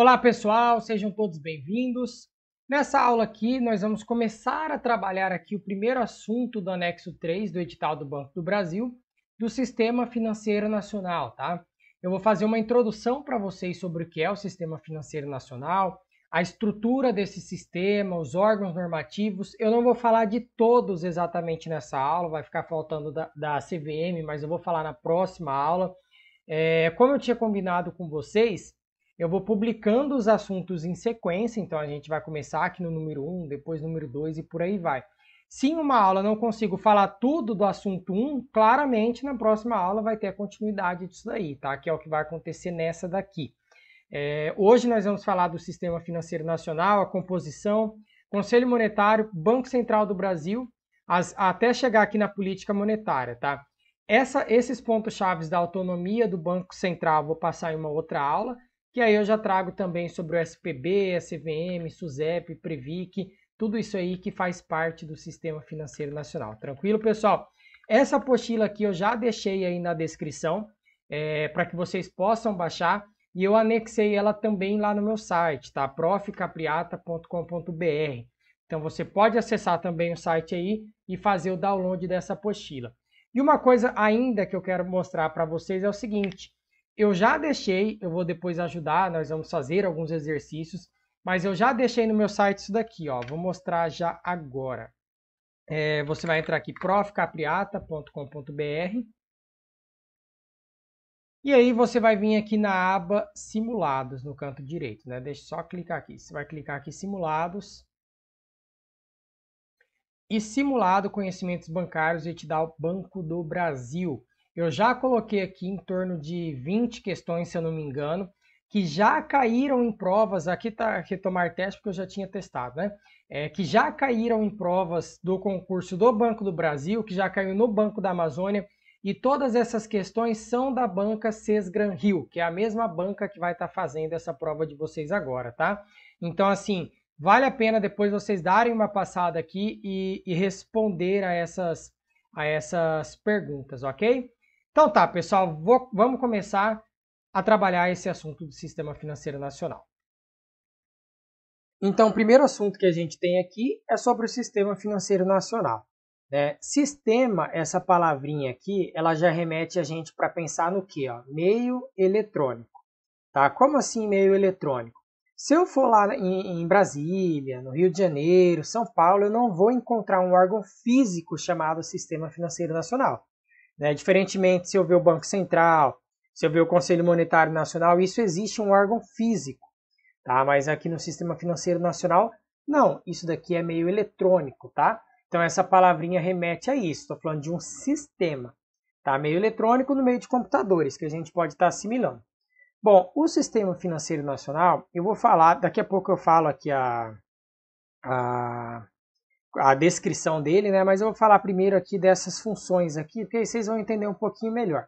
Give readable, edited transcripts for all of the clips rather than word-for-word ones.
Olá pessoal, sejam todos bem-vindos. Nessa aula aqui nós vamos começar a trabalhar aqui o primeiro assunto do anexo 3 do edital do Banco do Brasil, do Sistema Financeiro Nacional, tá? Eu vou fazer uma introdução para vocês sobre o que é o Sistema Financeiro Nacional, a estrutura desse sistema, os órgãos normativos. Eu não vou falar de todos exatamente nessa aula, vai ficar faltando da CVM, mas eu vou falar na próxima aula. Como eu tinha combinado com vocês, eu vou publicando os assuntos em sequência, então a gente vai começar aqui no número 1, depois número 2 e por aí vai. Se em uma aula eu não consigo falar tudo do assunto 1, claramente na próxima aula vai ter a continuidade disso daí, tá? Que é o que vai acontecer nessa daqui. Hoje nós vamos falar do Sistema Financeiro Nacional, a composição, Conselho Monetário, Banco Central do Brasil, até chegar aqui na política monetária, tá? Esses pontos-chave da autonomia do Banco Central vou passar em uma outra aula, que aí eu já trago também sobre o SPB, a CVM, SUSEP, Previc, tudo isso aí que faz parte do Sistema Financeiro Nacional. Tranquilo, pessoal? Essa apostila aqui eu já deixei aí na descrição, para que vocês possam baixar, e eu anexei ela também lá no meu site, tá? profcapriata.com.br. Então você pode acessar também o site aí e fazer o download dessa apostila. E uma coisa ainda que eu quero mostrar para vocês é o seguinte: eu já deixei, eu vou depois ajudar, nós vamos fazer alguns exercícios, mas eu já deixei no meu site isso daqui, ó, vou mostrar já agora. Você vai entrar aqui, profcapriata.com.br, e aí você vai vir aqui na aba Simulados, no canto direito, né? Deixa eu só clicar aqui, você vai clicar aqui Simulados, e Simulado Conhecimentos Bancários e te dá o Banco do Brasil. Eu já coloquei aqui em torno de 20 questões, se eu não me engano, que já caíram em provas, aqui está retomar teste porque eu já tinha testado, né? Que já caíram em provas do concurso do Banco do Brasil, que já caiu no Banco da Amazônia, e todas essas questões são da banca Sesgran Rio, que é a mesma banca que vai estar fazendo essa prova de vocês agora, tá? Então, assim, vale a pena depois vocês darem uma passada aqui e responder a essas perguntas, ok? Então tá, pessoal, vamos começar a trabalhar esse assunto do Sistema Financeiro Nacional. Então, o primeiro assunto que a gente tem aqui é sobre o Sistema Financeiro Nacional. Sistema, essa palavrinha aqui, ela já remete a gente para pensar no quê? Meio eletrônico. Tá? Como assim meio eletrônico? Se eu for lá em Brasília, no Rio de Janeiro, São Paulo, eu não vou encontrar um órgão físico chamado Sistema Financeiro Nacional. Diferentemente, se eu ver o Banco Central, se eu ver o Conselho Monetário Nacional, isso existe um órgão físico. Tá? Mas aqui no Sistema Financeiro Nacional, não. Isso daqui é meio eletrônico. Tá? Então essa palavrinha remete a isso. Estou falando de um sistema. Tá? Meio eletrônico no meio de computadores, que a gente pode estar assimilando. Bom, o Sistema Financeiro Nacional, eu vou falar, daqui a pouco eu falo aqui a descrição dele, né? Mas eu vou falar primeiro aqui dessas funções aqui, porque aí vocês vão entender um pouquinho melhor.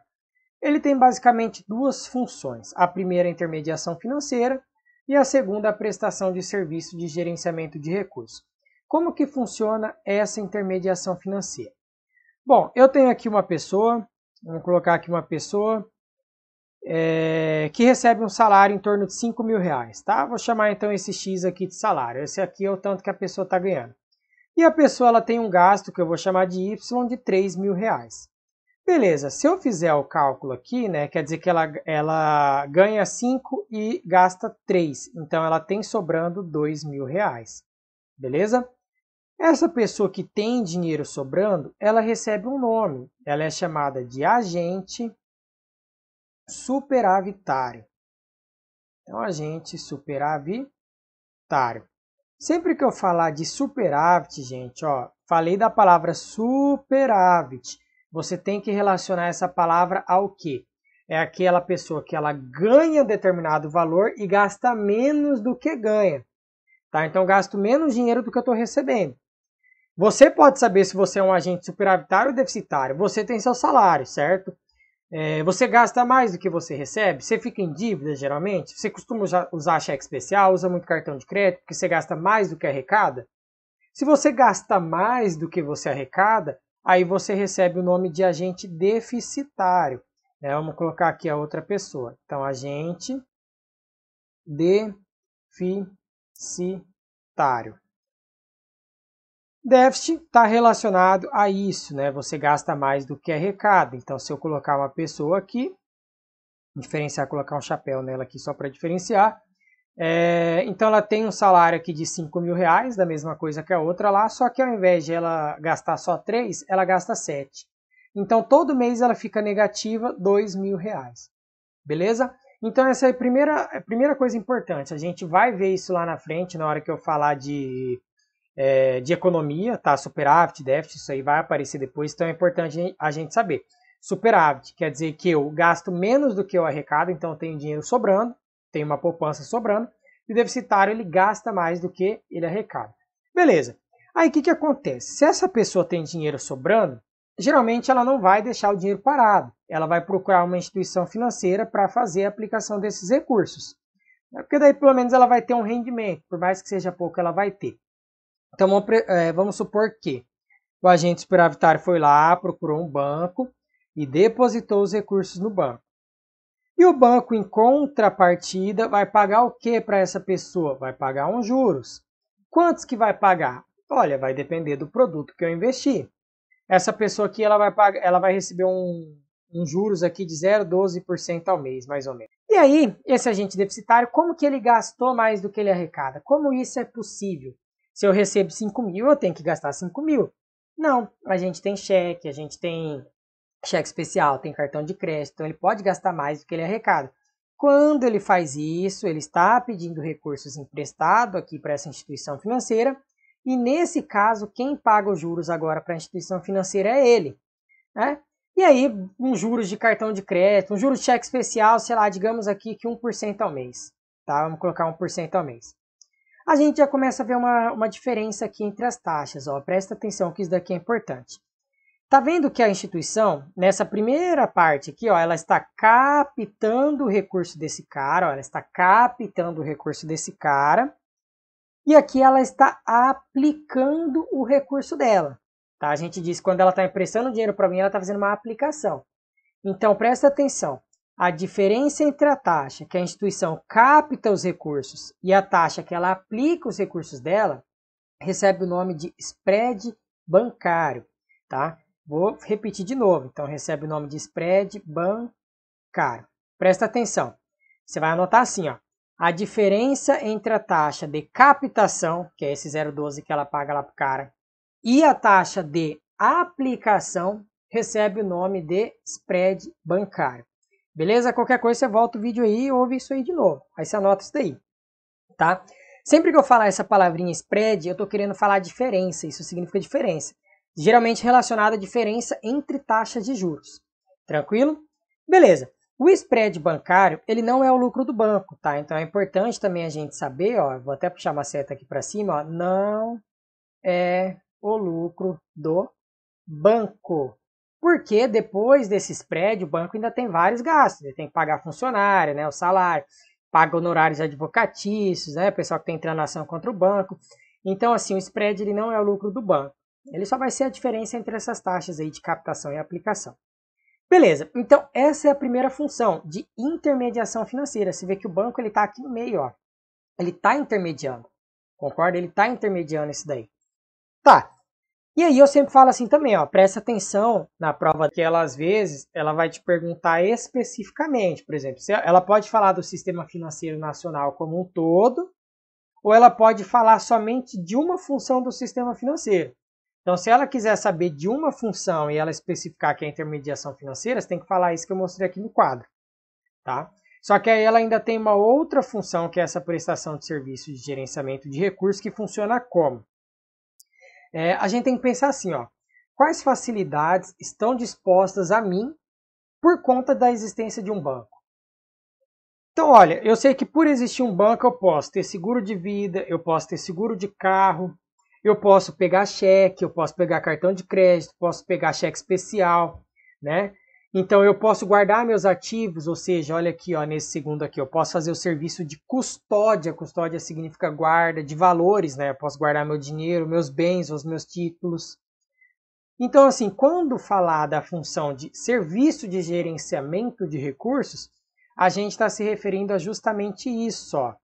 Ele tem basicamente duas funções. A primeira é a intermediação financeira e a segunda a prestação de serviço de gerenciamento de recursos. Como que funciona essa intermediação financeira? Bom, eu tenho aqui uma pessoa, vamos colocar aqui uma pessoa que recebe um salário em torno de 5 mil reais, tá? Vou chamar então esse X aqui de salário. Esse aqui é o tanto que a pessoa está ganhando. E a pessoa ela tem um gasto, que eu vou chamar de Y, de 3 mil reais. Beleza, se eu fizer o cálculo aqui, né, quer dizer que ela ganha 5 e gasta 3. Então ela tem sobrando 2 mil reais. Beleza? Essa pessoa que tem dinheiro sobrando, ela recebe um nome. Ela é chamada de agente superavitário. Então, agente superavitário. Sempre que eu falar de superávit, gente, falei da palavra superávit. Você tem que relacionar essa palavra ao quê? É aquela pessoa que ela ganha determinado valor e gasta menos do que ganha. Tá? Então, eu gasto menos dinheiro do que eu estou recebendo. Você pode saber se você é um agente superavitário ou deficitário. Você tem seu salário, certo? Você gasta mais do que você recebe? Você fica em dívida, geralmente? Você costuma usar cheque especial, usa muito cartão de crédito, porque você gasta mais do que arrecada? Se você gasta mais do que você arrecada, aí você recebe o nome de agente deficitário. Vamos colocar aqui a outra pessoa. Então, agente deficitário. deficitário. Déficit está relacionado a isso, né? Você gasta mais do que arrecada. Então, se eu colocar uma pessoa aqui, diferenciar, colocar um chapéu nela aqui só para diferenciar. Então, ela tem um salário aqui de R$5.000, da mesma coisa que a outra lá, só que ao invés de ela gastar só 3, ela gasta 7. Então, todo mês ela fica negativa R$2.000. Beleza? Então, essa é a primeira coisa importante. A gente vai ver isso lá na frente, na hora que eu falar de economia, tá? Superávit, déficit, isso aí vai aparecer depois, então é importante a gente saber. Superávit quer dizer que eu gasto menos do que eu arrecado, então eu tenho dinheiro sobrando, tenho uma poupança sobrando, e o deficitário ele gasta mais do que ele arrecada. Beleza. Aí o que acontece? Se essa pessoa tem dinheiro sobrando, geralmente ela não vai deixar o dinheiro parado, ela vai procurar uma instituição financeira para fazer a aplicação desses recursos. Porque daí pelo menos ela vai ter um rendimento, por mais que seja pouco ela vai ter. Então vamos supor que o agente superavitário foi lá, procurou um banco e depositou os recursos no banco. E o banco, em contrapartida, vai pagar o que para essa pessoa? Vai pagar uns juros. Quantos que vai pagar? Olha, vai depender do produto que eu investi. Essa pessoa aqui ela vai receber um juros aqui de 0,12% ao mês, mais ou menos. E aí, esse agente deficitário, como que ele gastou mais do que ele arrecada? Como isso é possível? Se eu recebo 5.000, eu tenho que gastar 5.000. Não, a gente tem cheque, a gente tem cheque especial, tem cartão de crédito, então ele pode gastar mais do que ele arrecada. Quando ele faz isso, ele está pedindo recursos emprestados aqui para essa instituição financeira, e nesse caso, quem paga os juros agora para a instituição financeira é ele, né? E aí, um juros de cartão de crédito, um juros de cheque especial, sei lá, digamos aqui que 1% ao mês, tá? Vamos colocar 1% ao mês. A gente já começa a ver uma diferença aqui entre as taxas. Ó. Presta atenção que isso daqui é importante. Tá vendo que a instituição, nessa primeira parte aqui, ó, ela está captando o recurso desse cara, ó, ela está captando o recurso desse cara, e aqui ela está aplicando o recurso dela. Tá? A gente diz que quando ela está emprestando dinheiro para mim, ela está fazendo uma aplicação. Então, presta atenção. A diferença entre a taxa que a instituição capta os recursos e a taxa que ela aplica os recursos dela recebe o nome de spread bancário, tá? Vou repetir de novo. Então, recebe o nome de spread bancário. Presta atenção. Você vai anotar assim, ó. A diferença entre a taxa de captação, que é esse 0,12 que ela paga lá para o cara, e a taxa de aplicação recebe o nome de spread bancário. Beleza? Qualquer coisa você volta o vídeo aí e ouve isso aí de novo. Aí você anota isso daí, tá? Sempre que eu falar essa palavrinha spread, eu estou querendo falar diferença. Isso significa diferença. Geralmente relacionada à diferença entre taxas de juros. Tranquilo? Beleza. O spread bancário, ele não é o lucro do banco, tá? Então é importante também a gente saber, ó, vou até puxar uma seta aqui para cima, ó, não é o lucro do banco. Porque depois desse spread, o banco ainda tem vários gastos. Ele tem que pagar funcionário, né, o salário, paga honorários advocatícios, né, o pessoal que tem entrando na ação contra o banco. Então, assim, o spread ele não é o lucro do banco. Ele só vai ser a diferença entre essas taxas aí de captação e aplicação. Beleza, então essa é a primeira função de intermediação financeira. Você vê que o banco está aqui no meio, ó. Ele está intermediando. Concorda? Ele está intermediando isso daí. Tá. E aí eu sempre falo assim também, ó, presta atenção na prova que ela às vezes ela vai te perguntar especificamente, por exemplo, ela pode falar do sistema financeiro nacional como um todo, ou ela pode falar somente de uma função do sistema financeiro. Então, se ela quiser saber de uma função e ela especificar que é a intermediação financeira, você tem que falar isso que eu mostrei aqui no quadro, tá? Só que aí ela ainda tem uma outra função, que é essa prestação de serviço de gerenciamento de recursos, que funciona como? A gente tem que pensar assim, ó, quais facilidades estão dispostas a mim por conta da existência de um banco? Então, olha, eu sei que por existir um banco eu posso ter seguro de vida, eu posso ter seguro de carro, eu posso pegar cheque, eu posso pegar cartão de crédito, posso pegar cheque especial, né? Então eu posso guardar meus ativos, ou seja, olha aqui, ó, nesse segundo aqui, eu posso fazer o serviço de custódia. Custódia significa guarda de valores, né? Eu posso guardar meu dinheiro, meus bens, os meus títulos. Então, assim, quando falar da função de serviço de gerenciamento de recursos, a gente está se referindo a justamente isso, ó.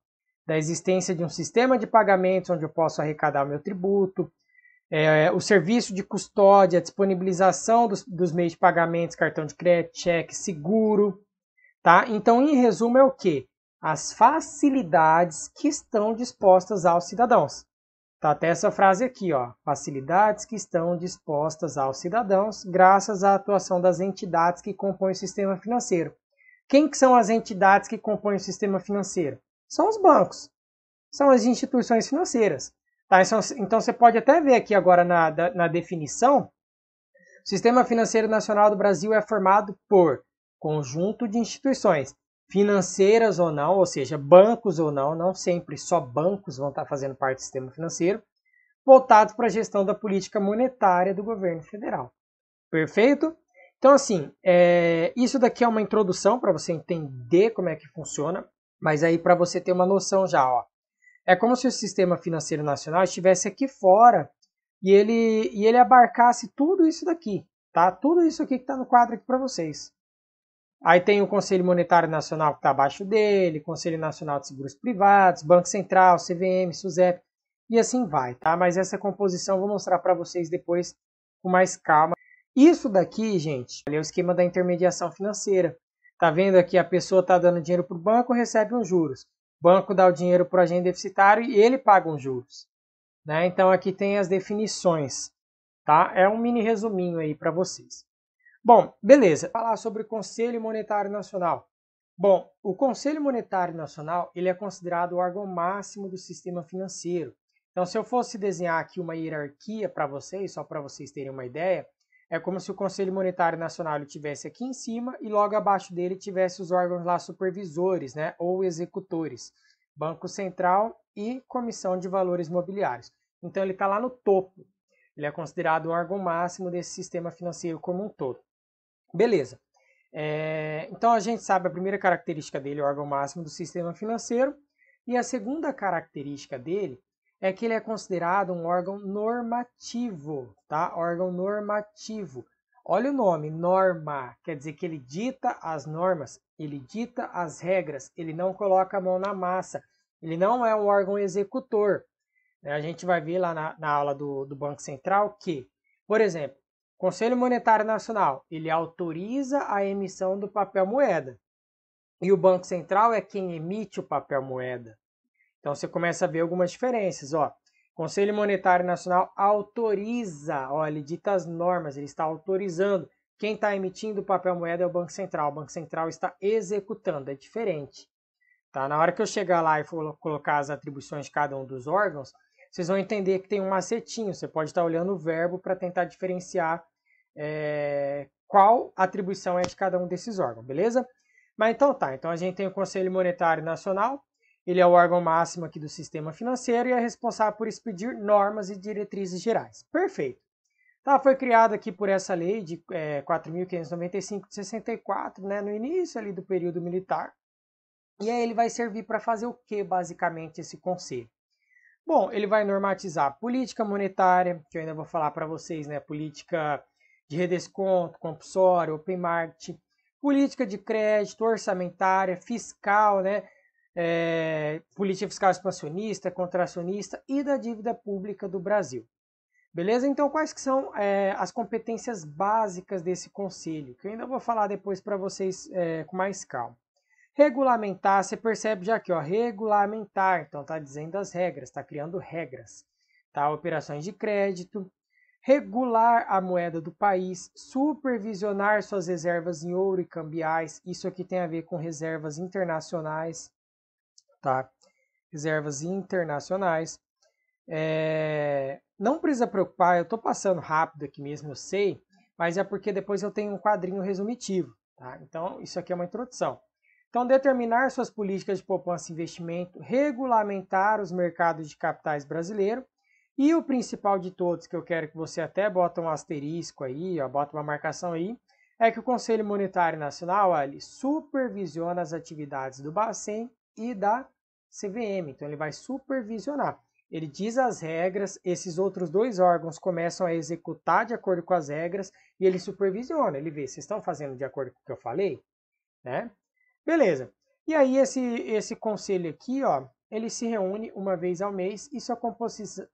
da existência de um sistema de pagamentos onde eu posso arrecadar o meu tributo, o serviço de custódia, a disponibilização dos meios de pagamentos, cartão de crédito, cheque, seguro, tá? Então, em resumo, é o quê? As facilidades que estão dispostas aos cidadãos. Tá até essa frase aqui, ó, facilidades que estão dispostas aos cidadãos graças à atuação das entidades que compõem o sistema financeiro. Quem que são as entidades que compõem o sistema financeiro? São os bancos, são as instituições financeiras. Tá? Então você pode até ver aqui agora na definição, o Sistema Financeiro Nacional do Brasil é formado por conjunto de instituições financeiras ou seja, bancos ou não sempre só bancos vão estar fazendo parte do sistema financeiro, voltados para a gestão da política monetária do governo federal. Perfeito? Então, assim, isso daqui é uma introdução para você entender como é que funciona, mas aí para você ter uma noção já, ó. É como se o sistema financeiro nacional estivesse aqui fora e ele abarcasse tudo isso daqui, tá? Tudo isso aqui que está no quadro aqui para vocês. Aí tem o Conselho Monetário Nacional que está abaixo dele, Conselho Nacional de Seguros Privados, Banco Central, CVM, SUSEP, e assim vai, tá? Mas essa composição eu vou mostrar para vocês depois com mais calma. Isso daqui, gente, é o esquema da intermediação financeira. Tá vendo aqui? A pessoa está dando dinheiro para o banco, recebe uns juros. O banco dá o dinheiro para o agente deficitário e ele paga uns juros. Né? Então aqui tem as definições. Tá? É um mini resuminho aí para vocês. Bom, beleza. Vou falar sobre o Conselho Monetário Nacional. Bom, o Conselho Monetário Nacional ele é considerado o órgão máximo do sistema financeiro. Então, se eu fosse desenhar aqui uma hierarquia para vocês, só para vocês terem uma ideia, é como se o Conselho Monetário Nacional estivesse aqui em cima e logo abaixo dele tivesse os órgãos lá supervisores, né, ou executores, Banco Central e Comissão de Valores Mobiliários. Então, ele está lá no topo. Ele é considerado o órgão máximo desse sistema financeiro como um todo. Beleza. Então a gente sabe a primeira característica dele, o órgão máximo do sistema financeiro, e a segunda característica dele é que ele é considerado um órgão normativo, tá? Órgão normativo. Olha o nome, norma, quer dizer que ele dita as normas, ele dita as regras, ele não coloca a mão na massa, ele não é um órgão executor. A gente vai ver lá na aula do Banco Central que, por exemplo, Conselho Monetário Nacional, ele autoriza a emissão do papel moeda. E o Banco Central é quem emite o papel moeda. Então você começa a ver algumas diferenças. Ó. Conselho Monetário Nacional autoriza, ó, ele dita as normas, ele está autorizando. Quem está emitindo o papel moeda é o Banco Central. O Banco Central está executando, é diferente. Tá? Na hora que eu chegar lá e for colocar as atribuições de cada um dos órgãos, vocês vão entender que tem um macetinho. Você pode estar olhando o verbo para tentar diferenciar qual atribuição é de cada um desses órgãos, beleza? Mas então tá. Então a gente tem o Conselho Monetário Nacional. Ele é o órgão máximo aqui do sistema financeiro e é responsável por expedir normas e diretrizes gerais. Perfeito. Tá, foi criado aqui por essa lei de 4.595 de 64, né, no início ali do período militar. E aí ele vai servir para fazer o que, basicamente, esse conselho? Bom, ele vai normatizar política monetária, que eu ainda vou falar para vocês, né? Política de redesconto, compulsório, open market, política de crédito, orçamentária, fiscal, né? Política fiscal expansionista, contracionista e da dívida pública do Brasil. Beleza? Então, quais que são as competências básicas desse conselho? Que eu ainda vou falar depois para vocês com mais calma. Regulamentar, você percebe já aqui, ó, regulamentar, então está dizendo as regras, está criando regras, tá? Operações de crédito, regular a moeda do país, supervisionar suas reservas em ouro e cambiais, isso aqui tem a ver com reservas internacionais, tá? Reservas internacionais. Não precisa preocupar, eu estou passando rápido aqui mesmo, eu sei, mas é porque depois eu tenho um quadrinho resumitivo, tá? Então, isso aqui é uma introdução. Então, determinar suas políticas de poupança e investimento, regulamentar os mercados de capitais brasileiros e o principal de todos, que eu quero que você até bota um asterisco aí, ó, bota uma marcação aí, é que o Conselho Monetário Nacional ele supervisiona as atividades do Bacen e da CVM. Então, ele vai supervisionar. Ele diz as regras, esses outros dois órgãos começam a executar de acordo com as regras e ele supervisiona. Ele vê, vocês estão fazendo de acordo com o que eu falei? Né? Beleza. E aí esse conselho aqui, ó, ele se reúne uma vez ao mês e sua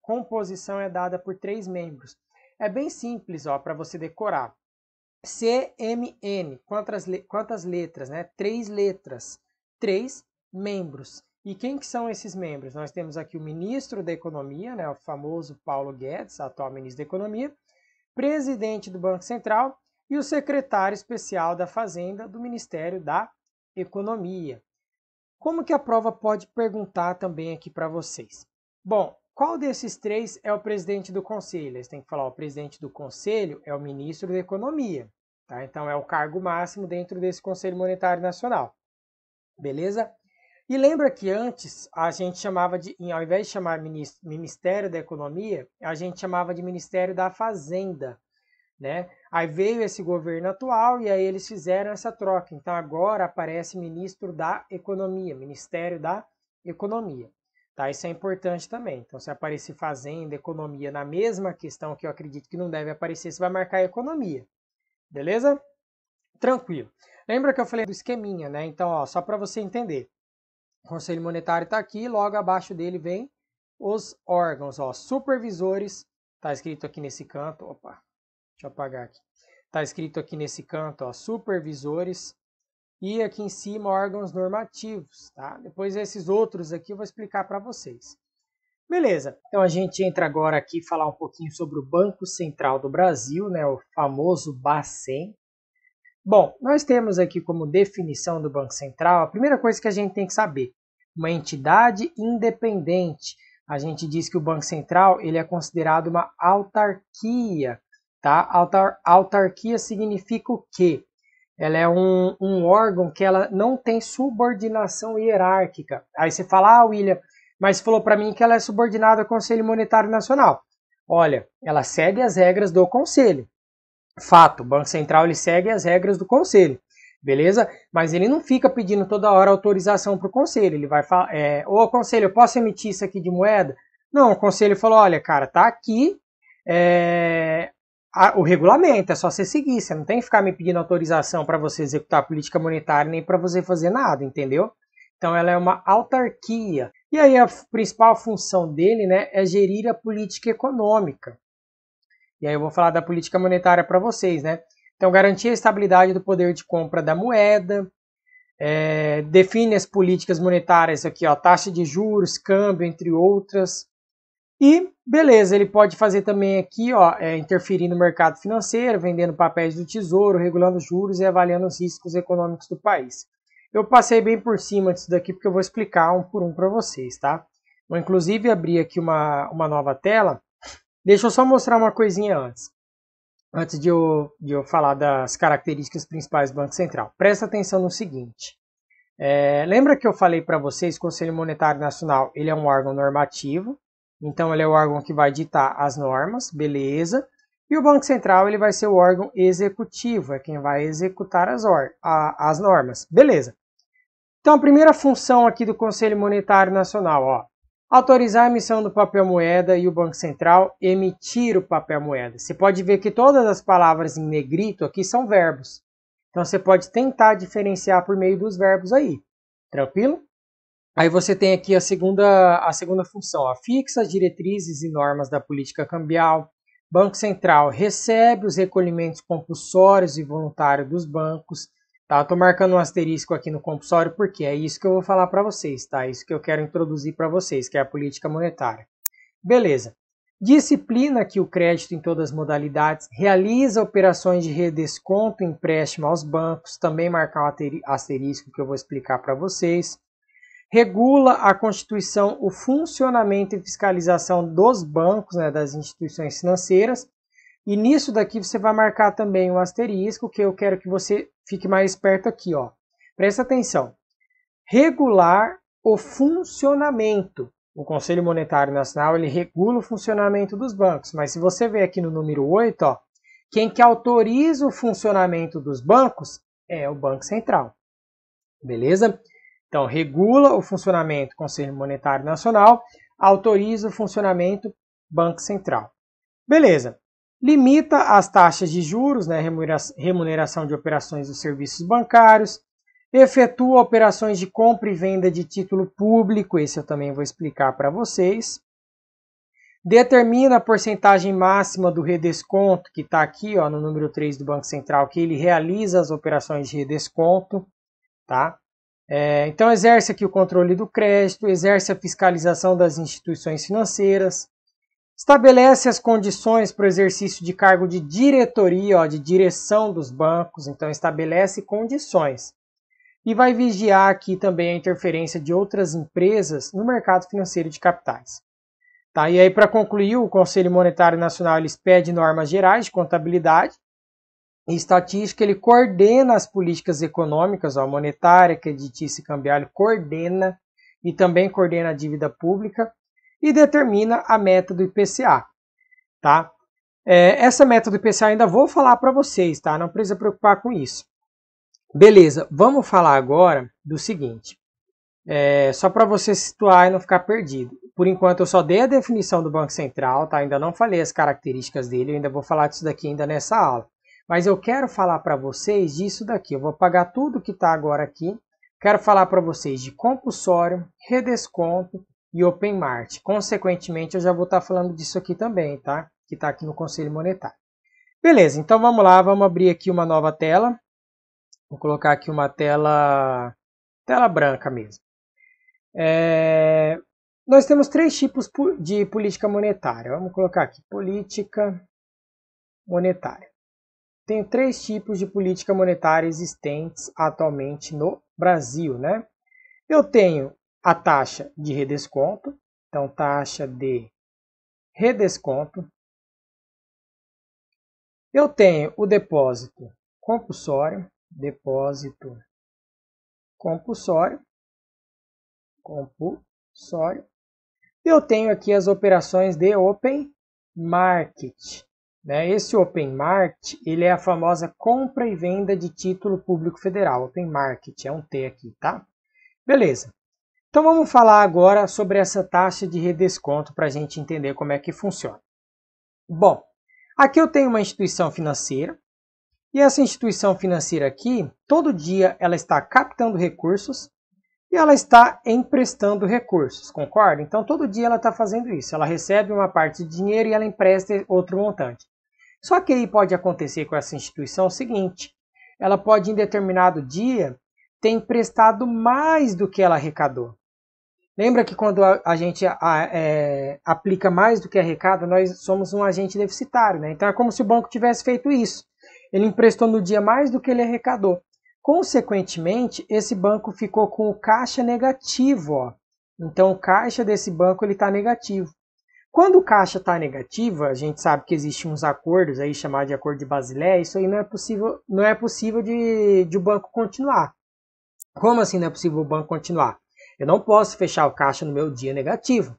composição é dada por 3 membros. É bem simples, para você decorar. CMN, quantas letras, né? 3 letras, 3 membros. E quem que são esses membros? Nós temos aqui o ministro da Economia, né? O famoso Paulo Guedes, atual ministro da Economia, presidente do Banco Central e o secretário especial da Fazenda do Ministério da Economia. Como que a prova pode perguntar também aqui para vocês? Bom, qual desses 3 é o presidente do conselho? Eles têm que falar, o presidente do conselho é o ministro da Economia, tá? Então é o cargo máximo dentro desse Conselho Monetário Nacional, beleza? E lembra que antes a gente chamava de, ao invés de chamar Ministério da Economia, a gente chamava de Ministério da Fazenda, né? Aí veio esse governo atual e aí eles fizeram essa troca. Então agora aparece Ministro da Economia, Ministério da Economia. Tá? Isso é importante também. Então se aparecer Fazenda, Economia na mesma questão, que eu acredito que não deve aparecer, você vai marcar Economia. Beleza? Tranquilo. Lembra que eu falei do esqueminha, né? Então, só para você entender. O Conselho Monetário está aqui, logo abaixo dele vem os órgãos, supervisores, está escrito aqui nesse canto, opa, deixa eu apagar aqui, está escrito aqui nesse canto, supervisores, e aqui em cima órgãos normativos, tá? Depois esses outros aqui eu vou explicar para vocês. Beleza, então a gente entra agora aqui falar um pouquinho sobre o Banco Central do Brasil, né, o famoso Bacen. Bom, nós temos aqui como definição do Banco Central, a primeira coisa que a gente tem que saber, uma entidade independente. A gente diz que o Banco Central ele é considerado uma autarquia, tá? Autarquia significa o quê? Ela é um órgão que ela não tem subordinação hierárquica. Aí você fala, William, mas falou para mim que ela é subordinada ao Conselho Monetário Nacional. Olha, ela segue as regras do Conselho. Fato, o Banco Central ele segue as regras do Conselho, beleza? Mas ele não fica pedindo toda hora autorização para o Conselho. Ele vai falar, ô Conselho, eu posso emitir isso aqui de moeda? Não, o Conselho falou, olha, cara, tá aqui o regulamento, é só você seguir. Você não tem que ficar me pedindo autorização para você executar a política monetária nem para você fazer nada, entendeu? Então ela é uma autarquia. E aí a principal função dele, né, é gerir a política econômica. E aí eu vou falar da política monetária para vocês, né? Então, garantir a estabilidade do poder de compra da moeda, define as políticas monetárias aqui, taxa de juros, câmbio, entre outras. E, beleza, ele pode fazer também aqui, interferir no mercado financeiro, vendendo papéis do tesouro, regulando juros e avaliando os riscos econômicos do país. Eu passei bem por cima disso daqui porque eu vou explicar um por um para vocês, tá? Vou inclusive abrir aqui uma nova tela. Deixa eu só mostrar uma coisinha antes de eu falar das características principais do Banco Central. Presta atenção no seguinte. Lembra que eu falei para vocês que o Conselho Monetário Nacional ele é um órgão normativo, então ele é o órgão que vai ditar as normas, beleza? E o Banco Central ele vai ser o órgão executivo, é quem vai executar as normas, beleza? Então a primeira função aqui do Conselho Monetário Nacional, autorizar a emissão do papel moeda e o Banco Central emitir o papel moeda. Você pode ver que todas as palavras em negrito aqui são verbos. Então você pode tentar diferenciar por meio dos verbos aí. Tranquilo? Aí você tem aqui a segunda função. Fixa as diretrizes e normas da política cambial. Banco Central recebe os recolhimentos compulsórios e voluntários dos bancos. Tá? Estou marcando um asterisco aqui no compulsório porque é isso que eu vou falar para vocês, tá? Isso que eu quero introduzir para vocês, que é a política monetária. Beleza. Disciplina aqui o crédito em todas as modalidades, realiza operações de redesconto e empréstimo aos bancos, também marcar um asterisco que eu vou explicar para vocês. Regula a constituição, o funcionamento e fiscalização dos bancos, né, das instituições financeiras. E nisso daqui você vai marcar também um asterisco, que eu quero que você fique mais esperto aqui. Presta atenção. Regular o funcionamento. O Conselho Monetário Nacional ele regula o funcionamento dos bancos. Mas se você ver aqui no número 8, quem que autoriza o funcionamento dos bancos é o Banco Central. Beleza? Então, regula o funcionamento Conselho Monetário Nacional, autoriza o funcionamento Banco Central. Beleza. Limita as taxas de juros, né, remuneração de operações dos serviços bancários, efetua operações de compra e venda de título público, esse eu também vou explicar para vocês. Determina a porcentagem máxima do redesconto, que está aqui ó, no número 3 do Banco Central, que ele realiza as operações de redesconto. Tá? Então exerce aqui o controle do crédito, exerce a fiscalização das instituições financeiras, estabelece as condições para o exercício de cargo de diretoria, ó, de direção dos bancos, então estabelece condições. E vai vigiar aqui também a interferência de outras empresas no mercado financeiro de capitais. Tá? E aí, para concluir, o Conselho Monetário Nacional ele expede normas gerais de contabilidade e estatística, ele coordena as políticas econômicas, ó, monetária, creditícia e cambial, ele coordena e também coordena a dívida pública e determina a meta do IPCA. Tá? Essa meta do IPCA ainda vou falar para vocês, tá? Não precisa preocupar com isso. Beleza, vamos falar agora do seguinte, só para você se situar e não ficar perdido. Por enquanto eu só dei a definição do Banco Central, tá? Ainda não falei as características dele, eu ainda vou falar disso daqui ainda nessa aula. Mas eu quero falar para vocês disso daqui, eu vou apagar tudo que está agora aqui. Quero falar para vocês de compulsório, redesconto e open market. Consequentemente eu já vou estar falando disso aqui também, tá? Que está aqui no Conselho Monetário. Beleza, então vamos lá, vamos abrir aqui uma nova tela. Vou colocar aqui uma tela branca mesmo. Nós temos 3 tipos de política monetária. Vamos colocar aqui, política monetária. Tem 3 tipos de política monetária existentes atualmente no Brasil, né? Eu tenho a taxa de redesconto, então taxa de redesconto. Eu tenho o depósito compulsório, Eu tenho aqui as operações de open market. Né? Esse open market ele é a famosa compra e venda de título público federal. Open market é um T aqui, tá? Beleza. Então vamos falar agora sobre essa taxa de redesconto para a gente entender como é que funciona. Bom, aqui eu tenho uma instituição financeira. E essa instituição financeira aqui, todo dia ela está captando recursos e ela está emprestando recursos, concorda? Então todo dia ela está fazendo isso, ela recebe uma parte de dinheiro e ela empresta outro montante. Só que aí pode acontecer com essa instituição o seguinte, ela pode em determinado dia ter emprestado mais do que ela arrecadou. Lembra que quando a gente aplica mais do que arrecada, nós somos um agente deficitário, né? Então é como se o banco tivesse feito isso. Ele emprestou no dia mais do que ele arrecadou. Consequentemente, esse banco ficou com o caixa negativo. Ó. Então, o caixa desse banco está negativo. Quando o caixa está negativo, a gente sabe que existem uns acordos, aí chamados de acordo de Basileia, isso aí não é possível de o banco continuar. Como assim não é possível o banco continuar? Eu não posso fechar o caixa no meu dia negativo.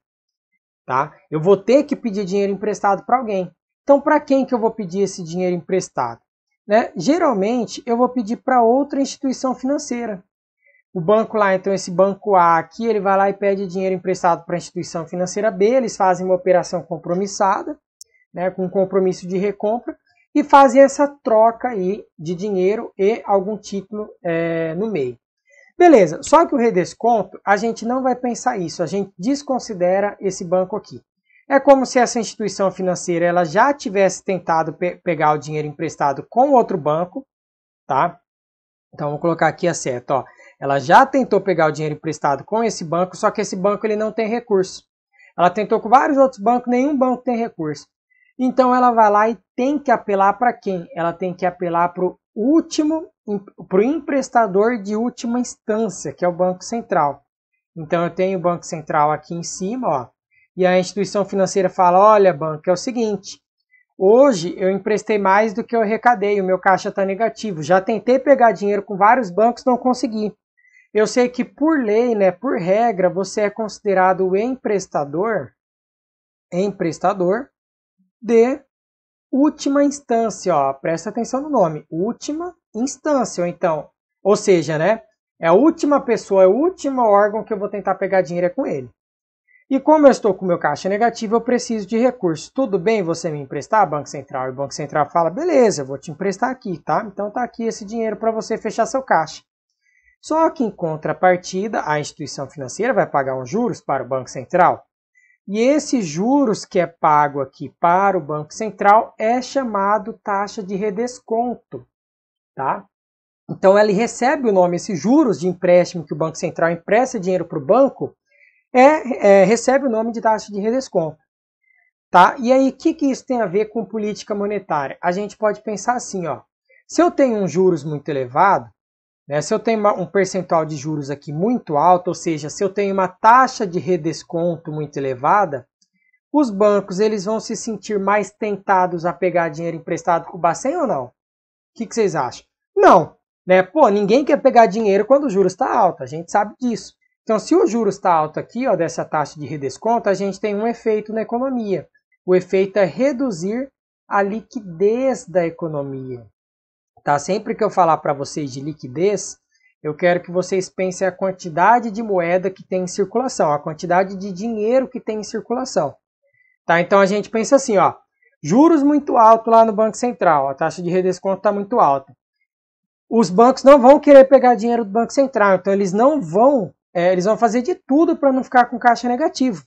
Tá? Eu vou ter que pedir dinheiro emprestado para alguém. Então, para quem que eu vou pedir esse dinheiro emprestado? Né? Geralmente, eu vou pedir para outra instituição financeira. O banco lá, então esse banco A aqui, ele vai lá e pede dinheiro emprestado para a instituição financeira B, eles fazem uma operação compromissada, né, com compromisso de recompra, e fazem essa troca aí de dinheiro e algum título no meio. Beleza, só que o redesconto, a gente não vai pensar isso, a gente desconsidera esse banco aqui. É como se essa instituição financeira ela já tivesse tentado pegar o dinheiro emprestado com outro banco, tá? Então, vou colocar aqui a seta, ó. Ela já tentou pegar o dinheiro emprestado com esse banco, só que esse banco ele não tem recurso. Ela tentou com vários outros bancos, nenhum banco tem recurso. Então, ela vai lá e tem que apelar para quem? Ela tem que apelar para o emprestador de última instância, que é o Banco Central. Então, eu tenho o Banco Central aqui em cima, ó. E a instituição financeira fala, olha, banco, é o seguinte, hoje eu emprestei mais do que eu arrecadei, o meu caixa está negativo. Já tentei pegar dinheiro com vários bancos, não consegui. Eu sei que por lei, né, por regra, você é considerado o emprestador de última instância. Ó, presta atenção no nome, última instância. Ou seja, né, é a última pessoa, é o último órgão que eu vou tentar pegar dinheiro com ele. E como eu estou com o meu caixa negativo, eu preciso de recursos. Tudo bem você me emprestar, Banco Central? E o Banco Central fala, beleza, eu vou te emprestar aqui, tá? Então tá aqui esse dinheiro para você fechar seu caixa. Só que, em contrapartida, a instituição financeira vai pagar uns juros para o Banco Central. E esses juros que é pago aqui para o Banco Central é chamado taxa de redesconto, tá? Então, ele recebe o nome, esses juros de empréstimo que o Banco Central empresta dinheiro para o banco, recebe o nome de taxa de redesconto. Tá? E aí, o que isso tem a ver com política monetária? A gente pode pensar assim, ó, se eu tenho um juros muito elevado, né, se eu tenho um percentual de juros aqui muito alto, ou seja, se eu tenho uma taxa de redesconto muito elevada, os bancos eles vão se sentir mais tentados a pegar dinheiro emprestado com o Bacen ou não? O que vocês acham? Não. Né? Pô, ninguém quer pegar dinheiro quando o juros está alto, a gente sabe disso. Então, se o juros está alto aqui, ó, dessa taxa de redesconto, a gente tem um efeito na economia. O efeito é reduzir a liquidez da economia. Tá? Sempre que eu falar para vocês de liquidez, eu quero que vocês pensem a quantidade de moeda que tem em circulação, a quantidade de dinheiro que tem em circulação. Tá? Então a gente pensa assim, ó, juros muito altos lá no Banco Central, a taxa de redesconto está muito alta. Os bancos não vão querer pegar dinheiro do Banco Central, então eles vão fazer de tudo para não ficar com caixa negativo,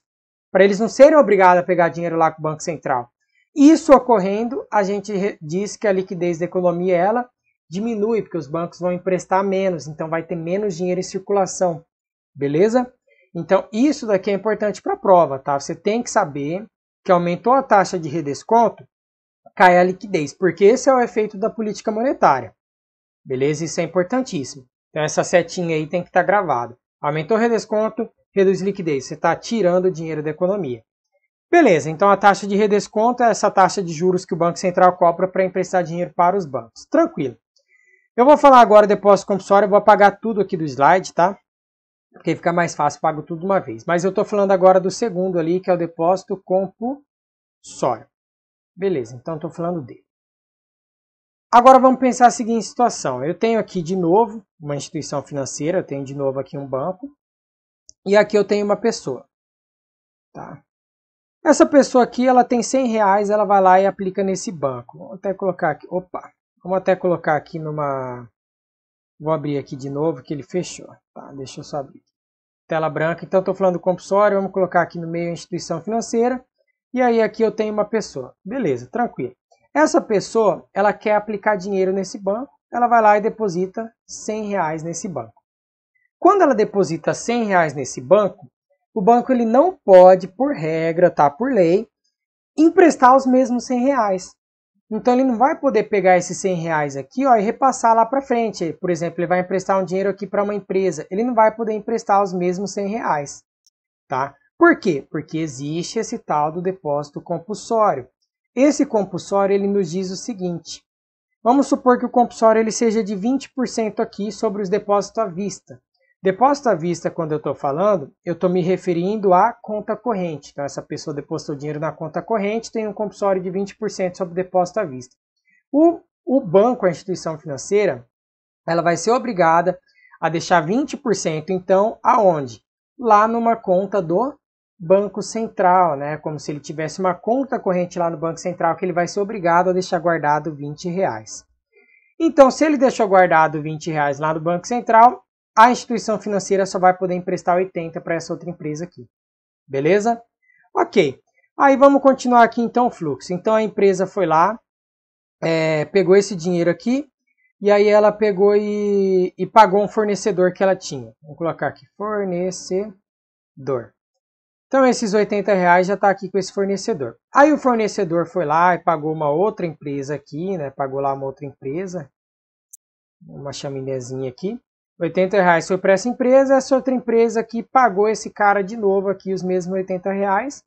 para eles não serem obrigados a pegar dinheiro lá com o Banco Central. Isso ocorrendo, a gente diz que a liquidez da economia ela diminui, porque os bancos vão emprestar menos, então vai ter menos dinheiro em circulação, beleza? Então isso daqui é importante para a prova, tá? Você tem que saber que aumentou a taxa de redesconto, cai a liquidez, porque esse é o efeito da política monetária. Beleza? Isso é importantíssimo. Então essa setinha aí tem que estar gravada. Aumentou o redesconto, reduz liquidez. Você está tirando o dinheiro da economia. Beleza, então a taxa de redesconto é essa taxa de juros que o Banco Central cobra para emprestar dinheiro para os bancos. Tranquilo. Eu vou falar agora depósito compulsório, eu vou apagar tudo aqui do slide, tá? Porque fica mais fácil, pago tudo de uma vez. Mas eu estou falando agora do segundo ali, que é o depósito compulsório. Beleza, então estou falando dele. Agora vamos pensar a seguinte situação. Eu tenho aqui de novo uma instituição financeira, eu tenho de novo aqui um banco. E aqui eu tenho uma pessoa. Tá? Essa pessoa aqui, ela tem R$100, ela vai lá e aplica nesse banco. Vou até colocar aqui, vamos até colocar aqui numa... Vou abrir aqui de novo que ele fechou. Tá? Deixa eu só abrir. Tela branca, então estou falando do compulsório, vamos colocar aqui no meio a instituição financeira. E aí aqui eu tenho uma pessoa. Beleza, tranquilo. Essa pessoa, ela quer aplicar dinheiro nesse banco, ela vai lá e deposita R$100 nesse banco. Quando ela deposita R$100 nesse banco, o banco ele não pode, por regra, tá, por lei, emprestar os mesmos R$100. Então ele não vai poder pegar esses R$100 aqui, ó, e repassar lá para frente. Por exemplo, ele vai emprestar um dinheiro aqui para uma empresa, ele não vai poder emprestar os mesmos R$100, tá? Por quê? Porque existe esse tal do depósito compulsório. Esse compulsório ele nos diz o seguinte, vamos supor que o compulsório ele seja de 20% aqui sobre os depósitos à vista. Depósito à vista, quando eu estou falando, eu estou me referindo à conta corrente. Então, essa pessoa depositou dinheiro na conta corrente, tem um compulsório de 20% sobre o depósito à vista. O banco, a instituição financeira, ela vai ser obrigada a deixar 20%, então, aonde? Lá numa conta do Banco Central, né? Como se ele tivesse uma conta corrente lá no Banco Central, que ele vai ser obrigado a deixar guardado R$20. Então, se ele deixou guardado R$20 lá no Banco Central, a instituição financeira só vai poder emprestar 80 para essa outra empresa aqui. Beleza? Ok. Aí vamos continuar aqui então o fluxo. Então a empresa foi lá, pegou esse dinheiro aqui, e aí ela pegou e pagou um fornecedor que ela tinha. Vamos colocar aqui, fornecedor. Então esses R$80 já está aqui com esse fornecedor. Aí o fornecedor foi lá e pagou uma outra empresa aqui, né? Pagou lá uma outra empresa, uma chaminézinha aqui. R$80 foi para essa outra empresa aqui pagou esse cara de novo aqui os mesmos R$80.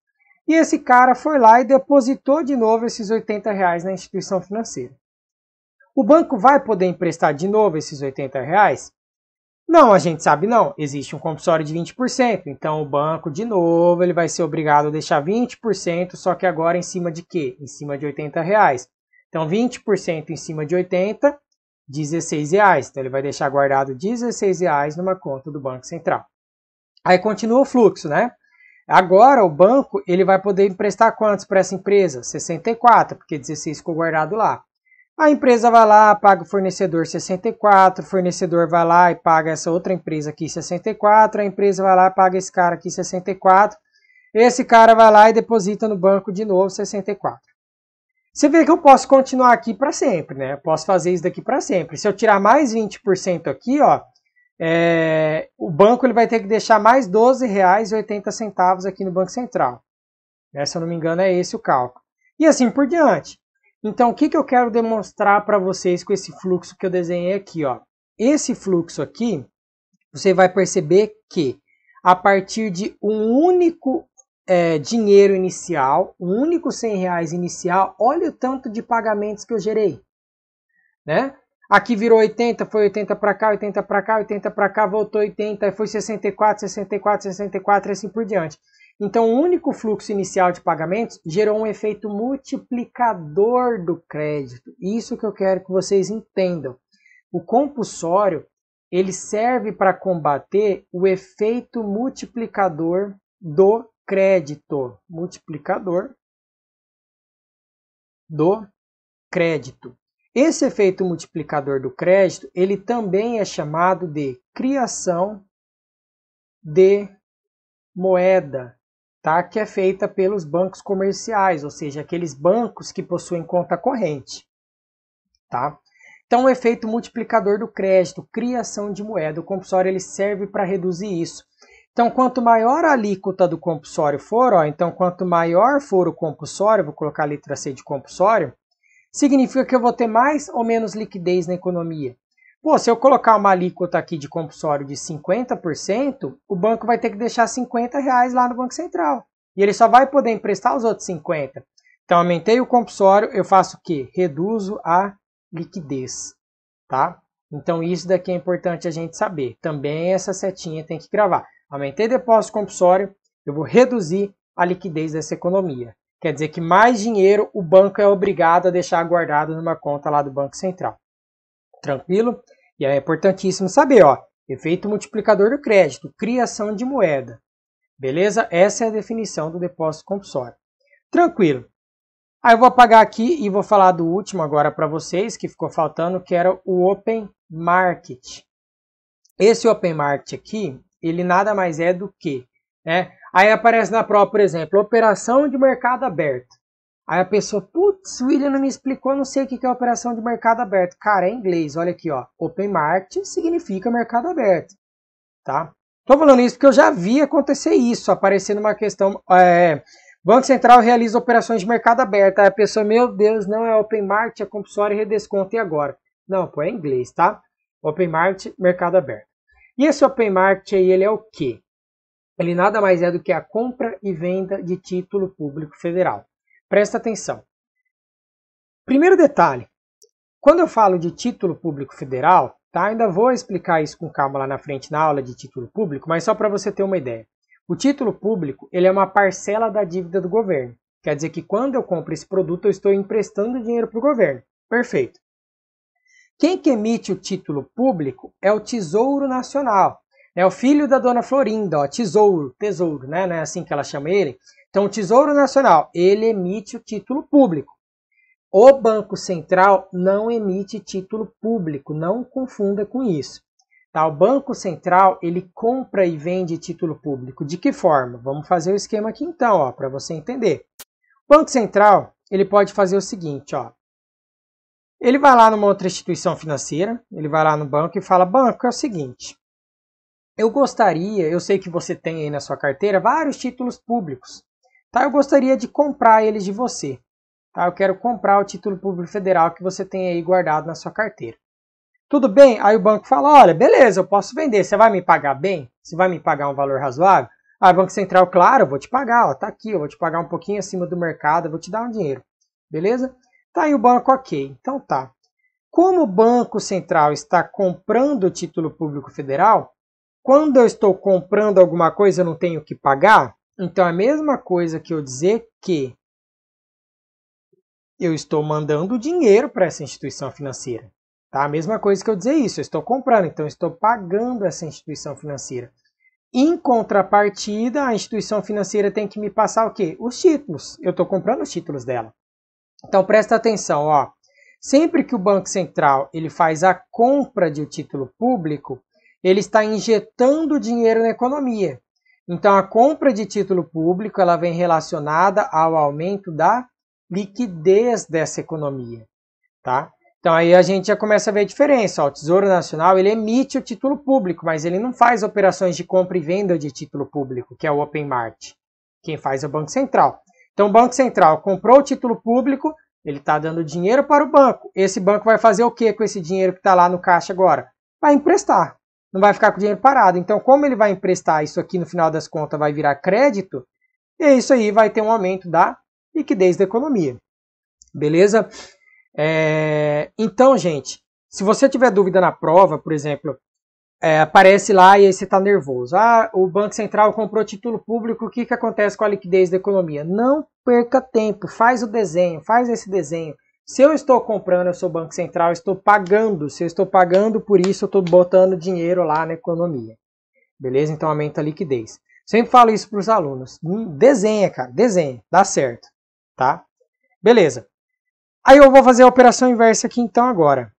E esse cara foi lá e depositou de novo esses R$80 na instituição financeira. O banco vai poder emprestar de novo esses R$80? Não, a gente sabe não. Existe um compulsório de 20%. Então o banco, de novo, ele vai ser obrigado a deixar 20%, só que agora em cima de quê? Em cima de R$80. Então 20% em cima de 80, R$16. Então ele vai deixar guardado R$16 numa conta do Banco Central. Aí continua o fluxo, né? Agora o banco ele vai poder emprestar quantos para essa empresa? 64, porque 16 ficou guardado lá. A empresa vai lá, paga o fornecedor 64, o fornecedor vai lá e paga essa outra empresa aqui 64, a empresa vai lá e paga esse cara aqui 64, esse cara vai lá e deposita no banco de novo 64. Você vê que eu posso continuar aqui para sempre, né? Eu posso fazer isso daqui para sempre. Se eu tirar mais 20% aqui, ó, o banco ele vai ter que deixar mais R$ 12,80 aqui no Banco Central. Se eu não me engano, é esse o cálculo. E assim por diante. Então, o que eu quero demonstrar para vocês com esse fluxo que eu desenhei aqui? Ó? Esse fluxo aqui, você vai perceber que a partir de um único dinheiro inicial, um único R$100 inicial, olha o tanto de pagamentos que eu gerei. Né? Aqui virou 80, foi 80 para cá, 80 para cá, 80 para cá, voltou 80, aí foi 64, 64, 64 e assim por diante. Então, o único fluxo inicial de pagamentos gerou um efeito multiplicador do crédito. Isso que eu quero que vocês entendam. O compulsório, ele serve para combater o efeito multiplicador do crédito. Multiplicador do crédito. Esse efeito multiplicador do crédito, ele também é chamado de criação de moeda, tá? Que é feita pelos bancos comerciais, ou seja, aqueles bancos que possuem conta corrente. Tá? Então, o efeito multiplicador do crédito, criação de moeda, o compulsório ele serve para reduzir isso. Então, quanto maior a alíquota do compulsório for, ó, então quanto maior for o compulsório, vou colocar a letra C de compulsório, significa que eu vou ter mais ou menos liquidez na economia. Pô, se eu colocar uma alíquota aqui de compulsório de 50%, o banco vai ter que deixar R$50 lá no Banco Central. E ele só vai poder emprestar os outros 50%. Então, aumentei o compulsório, eu faço o quê? Reduzo a liquidez. Tá? Então, isso daqui é importante a gente saber. Também essa setinha tem que gravar. Aumentei depósito compulsório, eu vou reduzir a liquidez dessa economia. Quer dizer que mais dinheiro o banco é obrigado a deixar guardado numa conta lá do Banco Central. Tranquilo? E é importantíssimo saber, ó, efeito multiplicador do crédito, criação de moeda. Beleza? Essa é a definição do depósito compulsório. Tranquilo. Aí eu vou apagar aqui e vou falar do último agora para vocês, que ficou faltando, que era o Open Market. Esse Open Market aqui, ele nada mais é do que, né? Aí aparece na prova, por exemplo, operação de mercado aberto. Aí a pessoa, putz, o William não me explicou, não sei o que é operação de mercado aberto. Cara, é inglês, olha aqui, ó. Open Market significa mercado aberto, tá? Tô falando isso porque eu já vi acontecer isso, aparecer numa questão, Banco Central realiza operações de mercado aberto. Aí a pessoa, meu Deus, não é Open Market, é compulsório e redesconto, e agora? Não, pô, é inglês, tá? Open Market, mercado aberto. E esse Open Market aí, ele é o quê? Ele nada mais é do que a compra e venda de título público federal. Presta atenção. Primeiro detalhe, quando eu falo de título público federal, tá? Ainda vou explicar isso com calma lá na frente na aula de título público, mas só para você ter uma ideia. O título público ele é uma parcela da dívida do governo. Quer dizer que quando eu compro esse produto, eu estou emprestando dinheiro para o governo. Perfeito. Quem que emite o título público é o Tesouro Nacional. É o filho da dona Florinda, ó, tesouro, né? Não é assim que ela chama ele? Então, o Tesouro Nacional, ele emite o título público. O Banco Central não emite título público, não confunda com isso. Tá? O Banco Central, ele compra e vende título público. De que forma? Vamos fazer o esquema aqui então, para você entender. O Banco Central, ele pode fazer o seguinte, ó. Ele vai lá numa outra instituição financeira, ele vai lá no banco e fala, banco, é o seguinte, eu sei que você tem aí na sua carteira vários títulos públicos, tá? Eu gostaria de comprar eles de você, tá? Eu quero comprar o título público federal que você tem aí guardado na sua carteira. Tudo bem? Aí o banco fala, olha, beleza, eu posso vender, você vai me pagar bem? Você vai me pagar um valor razoável? Aí o Banco Central, claro, eu vou te pagar, ó, tá aqui, eu vou te pagar um pouquinho acima do mercado, eu vou te dar um dinheiro, beleza? Tá aí o banco, ok, então tá. Como o Banco Central está comprando o título público federal, quando eu estou comprando alguma coisa eu não tenho que pagar, então é a mesma coisa que eu dizer que eu estou mandando dinheiro para essa instituição financeira. Tá? A mesma coisa que eu dizer isso, eu estou comprando, então eu estou pagando essa instituição financeira. Em contrapartida, a instituição financeira tem que me passar o quê? Os títulos. Eu estou comprando os títulos dela. Então presta atenção, ó. Sempre que o Banco Central ele faz a compra de um título público, ele está injetando dinheiro na economia. Então, a compra de título público ela vem relacionada ao aumento da liquidez dessa economia, tá? Então, aí a gente já começa a ver a diferença. Ó, o Tesouro Nacional ele emite o título público, mas ele não faz operações de compra e venda de título público, que é o Open Market. Quem faz é o Banco Central. Então, o Banco Central comprou o título público, ele está dando dinheiro para o banco. Esse banco vai fazer o que com esse dinheiro que está lá no caixa agora? Vai emprestar. Não vai ficar com o dinheiro parado. Então, como ele vai emprestar isso aqui, no final das contas, vai virar crédito, e isso aí vai ter um aumento da liquidez da economia. Beleza? Então, gente, se você tiver dúvida na prova, por exemplo, aparece lá e aí você está nervoso. Ah, o Banco Central comprou título público, o que acontece com a liquidez da economia? Não perca tempo, faz o desenho, faz esse desenho. Se eu estou comprando, eu sou Banco Central, eu estou pagando. Se eu estou pagando por isso, eu estou botando dinheiro lá na economia. Beleza? Então aumenta a liquidez. Sempre falo isso para os alunos. Desenha, cara, desenha, dá certo. Tá? Beleza. Aí eu vou fazer a operação inversa aqui então agora.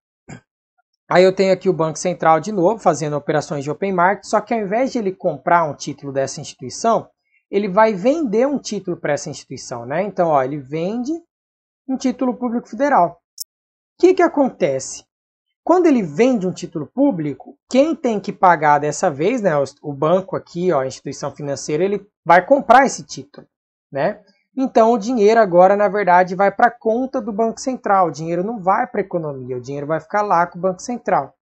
Aí eu tenho aqui o Banco Central de novo, fazendo operações de Open Market, só que ao invés de ele comprar um título dessa instituição, ele vai vender um título para essa instituição, né? Então, ó, ele vende um título público federal. O que acontece? Quando ele vende um título público, quem tem que pagar dessa vez, né? O banco aqui, ó, a instituição financeira, ele vai comprar esse título, né? Então, o dinheiro agora, na verdade, vai para a conta do Banco Central. O dinheiro não vai para a economia, o dinheiro vai ficar lá com o Banco Central.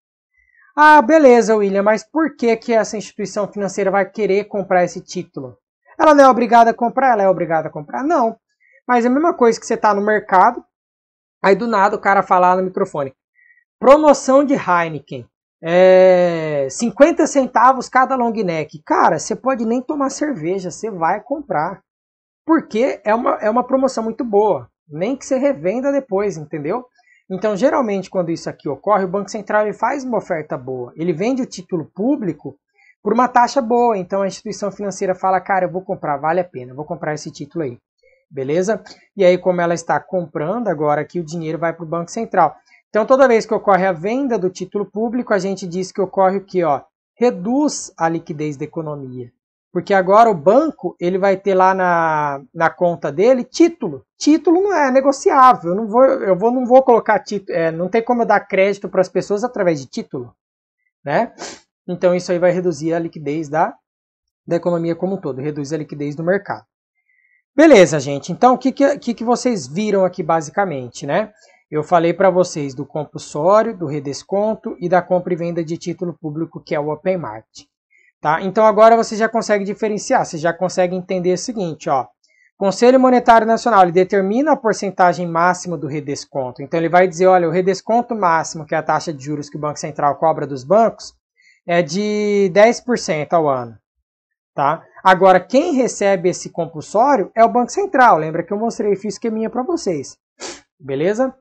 Ah, beleza, William, mas por que essa instituição financeira vai querer comprar esse título? Ela não é obrigada a comprar? Ela é obrigada a comprar? Não. Mas é a mesma coisa que você está no mercado, aí do nada o cara fala lá no microfone. Promoção de Heineken. 50 centavos cada long neck. Cara, você pode nem tomar cerveja, você vai comprar. Porque é uma promoção muito boa. Nem que você revenda depois, entendeu? Então, geralmente, quando isso aqui ocorre, o Banco Central ele faz uma oferta boa. Ele vende o título público por uma taxa boa. Então, a instituição financeira fala, cara, eu vou comprar, vale a pena, eu vou comprar esse título aí. Beleza? E aí, como ela está comprando, agora aqui o dinheiro vai para o Banco Central. Então, toda vez que ocorre a venda do título público, a gente diz que ocorre o quê? Ó, reduz a liquidez da economia. Porque agora o banco ele vai ter lá na conta dele título. Título não é negociável. Eu não vou colocar título. Não tem como eu dar crédito para as pessoas através de título. Né? Então isso aí vai reduzir a liquidez da economia como um todo. Reduz a liquidez do mercado. Beleza, gente. Então o que vocês viram aqui basicamente? Né? Eu falei para vocês do compulsório, do redesconto e da compra e venda de título público, que é o Open Market. Tá? Então agora você já consegue diferenciar, você já consegue entender o seguinte, ó. Conselho Monetário Nacional, ele determina a porcentagem máxima do redesconto. Então ele vai dizer, olha, o redesconto máximo, que é a taxa de juros que o Banco Central cobra dos bancos, é de 10% ao ano. Tá? Agora, quem recebe esse compulsório é o Banco Central. Lembra que eu mostrei, fiz esqueminha para vocês. Beleza?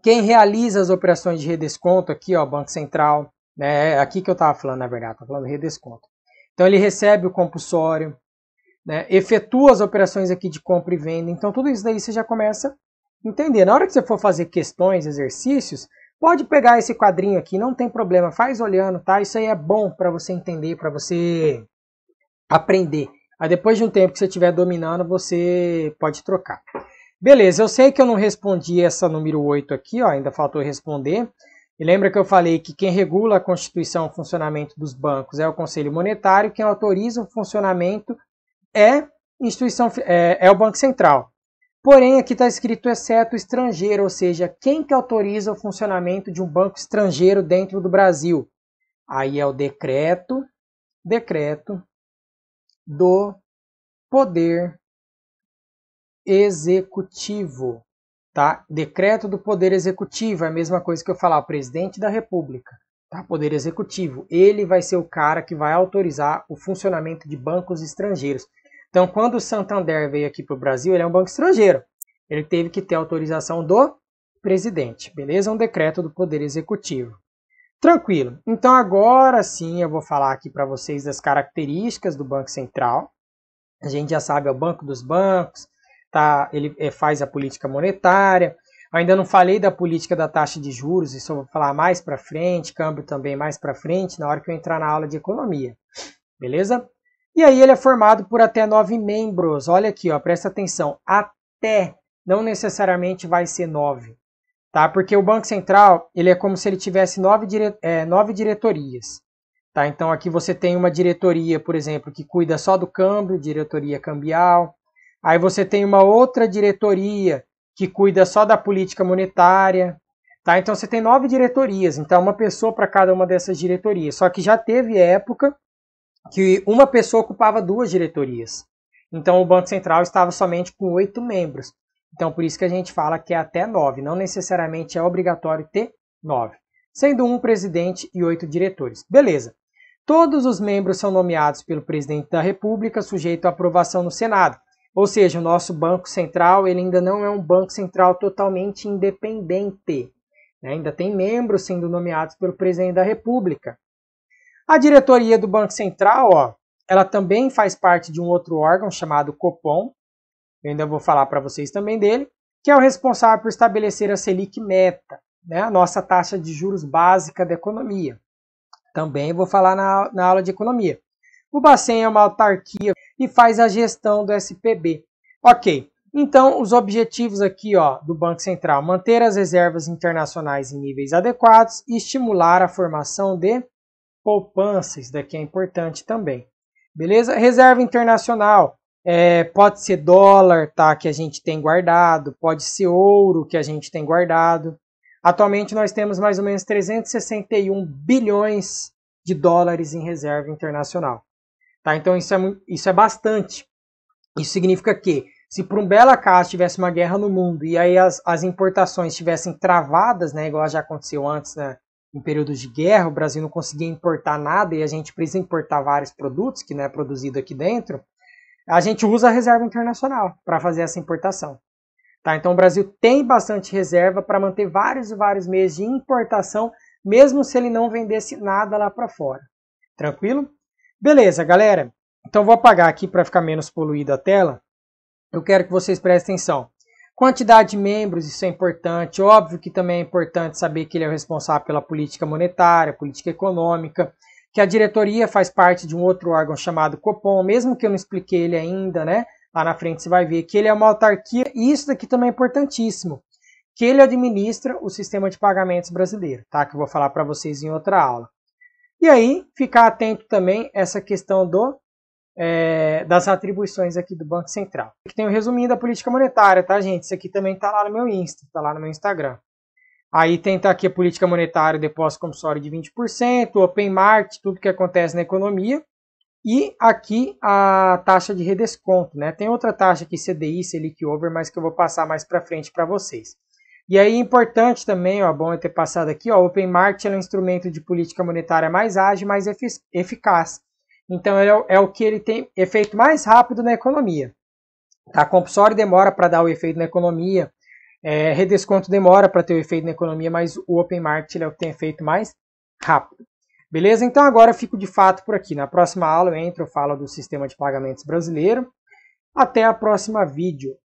Quem realiza as operações de redesconto aqui, ó, Banco Central. É aqui que eu estava falando, na verdade, estava falando de redesconto. Então ele recebe o compulsório, né, efetua as operações aqui de compra e venda. Então tudo isso daí você já começa a entender. Na hora que você for fazer questões, exercícios, pode pegar esse quadrinho aqui, não tem problema, faz olhando, tá? Isso aí é bom para você entender, para você aprender. Aí depois de um tempo que você estiver dominando, você pode trocar. Beleza, eu sei que eu não respondi essa número 8 aqui, ó, ainda faltou responder. E lembra que eu falei que quem regula a constituição e o funcionamento dos bancos é o Conselho Monetário, quem autoriza o funcionamento é o Banco Central. Porém, aqui está escrito exceto o estrangeiro, ou seja, quem que autoriza o funcionamento de um banco estrangeiro dentro do Brasil? Aí é o decreto do Poder Executivo. Tá? Decreto do Poder Executivo é a mesma coisa que eu falar, o presidente da República. Tá? Poder Executivo. Ele vai ser o cara que vai autorizar o funcionamento de bancos estrangeiros. Então, quando o Santander veio aqui para o Brasil, ele é um banco estrangeiro. Ele teve que ter autorização do presidente. Beleza? Um decreto do Poder Executivo. Tranquilo. Então, agora sim eu vou falar aqui para vocês das características do Banco Central. A gente já sabe, é o banco dos bancos. Tá, ele faz a política monetária. ainda não falei da política da taxa de juros, isso eu vou falar mais para frente, câmbio também mais para frente, na hora que eu entrar na aula de economia. Beleza? E aí ele é formado por até 9 membros. Olha aqui, ó, presta atenção. Até, não necessariamente vai ser 9. Tá? Porque o Banco Central ele é como se ele tivesse 9 diretorias. Tá? Então aqui você tem uma diretoria, por exemplo, que cuida só do câmbio, diretoria cambial. Aí você tem uma outra diretoria que cuida só da política monetária. Tá? Então você tem 9 diretorias. Então uma pessoa para cada uma dessas diretorias. Só que já teve época que uma pessoa ocupava 2 diretorias. Então o Banco Central estava somente com 8 membros. Então por isso que a gente fala que é até 9. Não necessariamente é obrigatório ter 9. Sendo um presidente e 8 diretores. Beleza. Todos os membros são nomeados pelo presidente da República, sujeito à aprovação no Senado. Ou seja, o nosso Banco Central ele ainda não é um Banco Central totalmente independente. Ainda tem membros sendo nomeados pelo presidente da República. A diretoria do Banco Central, ó, ela também faz parte de um outro órgão chamado Copom, eu ainda vou falar para vocês também dele, que é o responsável por estabelecer a Selic Meta, né, a nossa taxa de juros básica da economia. Também vou falar na aula de economia. O Bacen é uma autarquia e faz a gestão do SPB. Ok, então os objetivos aqui ó, do Banco Central, manter as reservas internacionais em níveis adequados e estimular a formação de poupança, isso daqui é importante também. Beleza? Reserva internacional, pode ser dólar, tá, que a gente tem guardado, pode ser ouro que a gente tem guardado. Atualmente nós temos mais ou menos 361 bilhões de dólares em reserva internacional. Tá? Então isso é bastante. Isso significa que se por um belo acaso tivesse uma guerra no mundo e aí as importações estivessem travadas, né, igual já aconteceu antes, né, em períodos de guerra, o Brasil não conseguia importar nada e a gente precisa importar vários produtos que não é produzido aqui dentro, a gente usa a reserva internacional para fazer essa importação. Tá? Então o Brasil tem bastante reserva para manter vários e vários meses de importação, mesmo se ele não vendesse nada lá para fora. Tranquilo? Beleza, galera. Então vou apagar aqui para ficar menos poluída a tela. Eu quero que vocês prestem atenção. Quantidade de membros, isso é importante. Óbvio que também é importante saber que ele é o responsável pela política monetária, política econômica, que a diretoria faz parte de um outro órgão chamado Copom, mesmo que eu não expliquei ele ainda, né? Lá na frente você vai ver que ele é uma autarquia, e isso daqui também é importantíssimo, que ele administra o sistema de pagamentos brasileiro, tá? Que eu vou falar para vocês em outra aula. E aí, ficar atento também a essa questão das atribuições aqui do Banco Central. Aqui tem um resuminho da política monetária, tá, gente? Isso aqui também está lá no meu Insta, está lá no meu Instagram. Aí tem aqui a política monetária, depósito compulsório de 20%, Open Market, tudo que acontece na economia. E aqui a taxa de redesconto, né? Tem outra taxa aqui, CDI, Selic Over, mas que eu vou passar mais para frente para vocês. E aí importante também, ó, bom eu ter passado aqui, ó, o Open Market é um instrumento de política monetária mais ágil, mais eficaz. Então é o que ele tem efeito mais rápido na economia. Tá? Compulsório demora para dar o efeito na economia, redesconto demora para ter o efeito na economia, mas o Open Market é o que tem efeito mais rápido. Beleza? Então agora eu fico de fato por aqui. Na próxima aula eu falo do sistema de pagamentos brasileiro. Até a próxima vídeo.